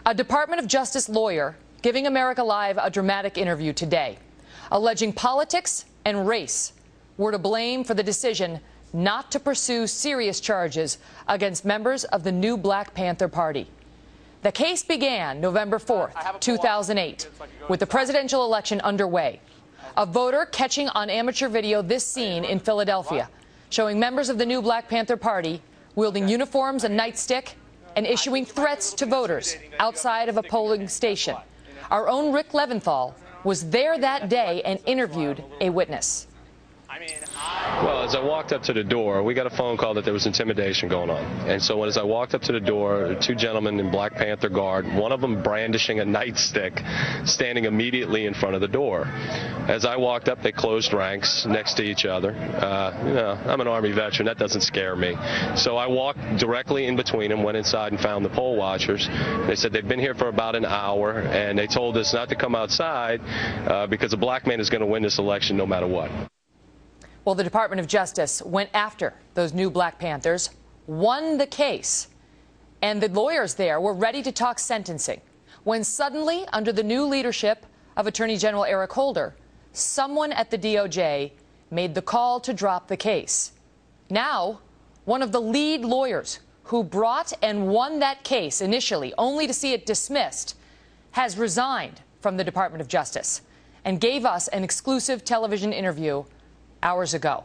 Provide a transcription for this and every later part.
A Department of Justice lawyer giving America Live a dramatic interview today, alleging politics and race were to blame for the decision not to pursue serious charges against members of the new Black Panther Party. The case began November 4th, 2008, with the presidential election underway. A voter catching on amateur video this scene in Philadelphia, showing members of the new Black Panther Party wielding uniforms and nightstick and issuing threats to voters outside of a polling station. Our own Rick Leventhal was there that day and interviewed a witness. Well, as I walked up to the door, we got a phone call that there was intimidation going on. And so as I walked up to the door, two gentlemen in Black Panther garb, one of them brandishing a nightstick, standing immediately in front of the door. As I walked up, they closed ranks next to each other. I'm an Army veteran. That doesn't scare me. So I walked directly in between them, went inside and found the poll watchers. They said they'd been here for about an hour, and they told us not to come outside because a black man is going to win this election no matter what. Well, the Department of Justice went after those new Black Panthers, won the case, and the lawyers there were ready to talk sentencing when suddenly, under the new leadership of Attorney General Eric Holder, someone at the DOJ made the call to drop the case. Now, one of the lead lawyers who brought and won that case initially, only to see it dismissed, has resigned from the Department of Justice and gave us an exclusive television interview hours ago.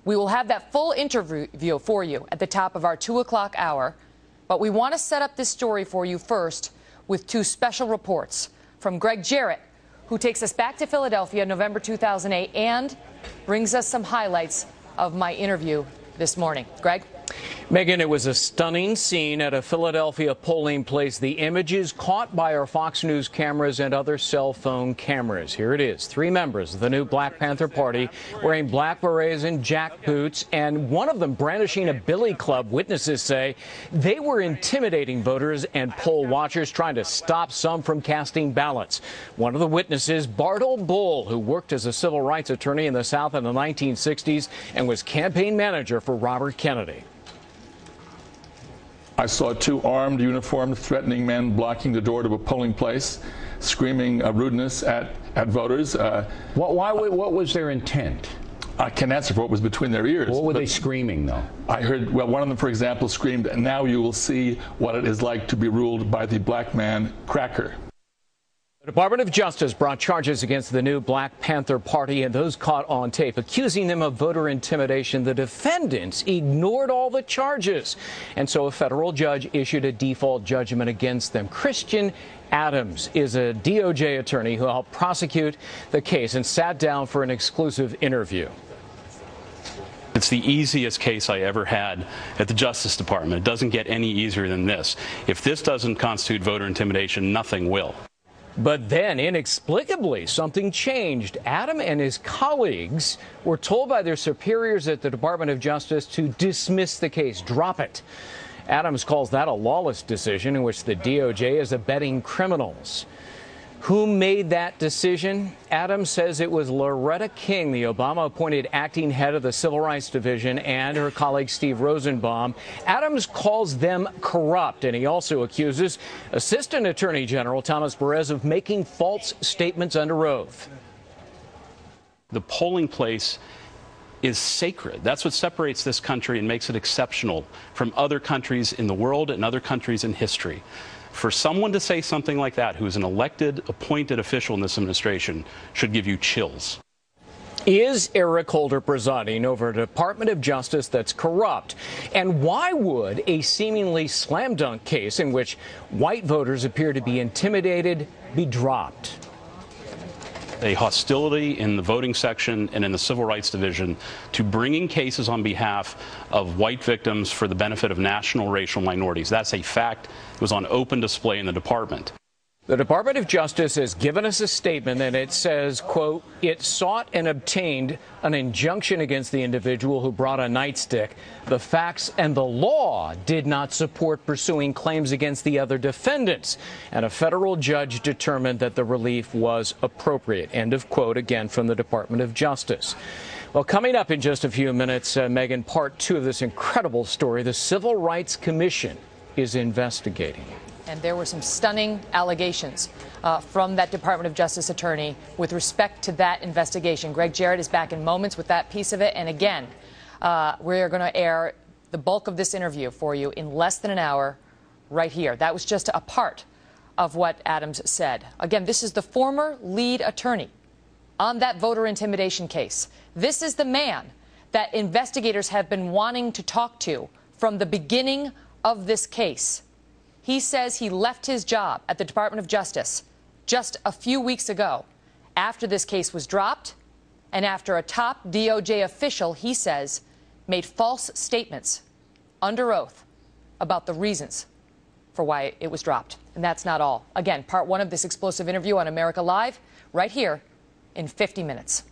We will have that full interview for you at the top of our 2 o'clock hour, but we want to set up this story for you first with two special reports from Greg Jarrett, who takes us back to Philadelphia, November 2008, and brings us some highlights of my interview this morning. Greg? Megyn, it was a stunning scene at a Philadelphia polling place. The images caught by our Fox News cameras and other cell phone cameras. Here it is. Three members of the new Black Panther Party wearing black berets and jack boots, and one of them brandishing a billy club. Witnesses say they were intimidating voters and poll watchers, trying to stop some from casting ballots. One of the witnesses, Bartle Bull, who worked as a civil rights attorney in the South in the 1960s and was campaign manager for Robert Kennedy. I saw two armed, uniformed, threatening men blocking the door to a polling place, screaming rudeness at voters. What was their intent? I can't answer for what was between their ears. What were they screaming, though? I heard, well, one of them, for example, screamed, "Now you will see what it is like to be ruled by the black man cracker." The Department of Justice brought charges against the new Black Panther Party and those caught on tape, accusing them of voter intimidation. The defendants ignored all the charges, and so a federal judge issued a default judgment against them. Christian Adams is a DOJ attorney who helped prosecute the case and sat down for an exclusive interview. It's the easiest case I ever had at the Justice Department. It doesn't get any easier than this. If this doesn't constitute voter intimidation, nothing will. But then, inexplicably, something changed. Adam and his colleagues were told by their superiors at the Department of Justice to dismiss the case, drop it. Adams calls that a lawless decision in which the DOJ is abetting criminals. Who made that decision? Adams says it was Loretta King, the Obama-appointed acting head of the Civil Rights Division, and her colleague Steve Rosenbaum. Adams calls them corrupt, and he also accuses Assistant Attorney General Thomas Perez of making false statements under oath. The polling place is sacred. That's what separates this country and makes it exceptional from other countries in the world and other countries in history. For someone to say something like that, who is an elected, appointed official in this administration, should give you chills. Is Eric Holder presiding over a Department of Justice that's corrupt? And why would a seemingly slam dunk case in which white voters appear to be intimidated be dropped? A hostility in the voting section and in the Civil Rights Division to bringing cases on behalf of white victims for the benefit of national racial minorities. That's a fact. It was on open display in the department. The Department of Justice has given us a statement, and it says, quote, it sought and obtained an injunction against the individual who brought a nightstick. The facts and the law did not support pursuing claims against the other defendants, and a federal judge determined that the relief was appropriate. End of quote, again from the Department of Justice. Well, coming up in just a few minutes, Megyn, part two of this incredible story. The Civil Rights Commission is investigating. And there were some stunning allegations from that Department of Justice attorney with respect to that investigation. Greg Jarrett is back in moments with that piece of it. And again, we're going to air the bulk of this interview for you in less than an hour right here. That was just a part of what Adams said. Again, this is the former lead attorney on that voter intimidation case. This is the man that investigators have been wanting to talk to from the beginning of this case. He says he left his job at the Department of Justice just a few weeks ago after this case was dropped and after a top DOJ official, he says, made false statements under oath about the reasons for why it was dropped. And that's not all. Again, part one of this explosive interview on America Live right here in 50 minutes.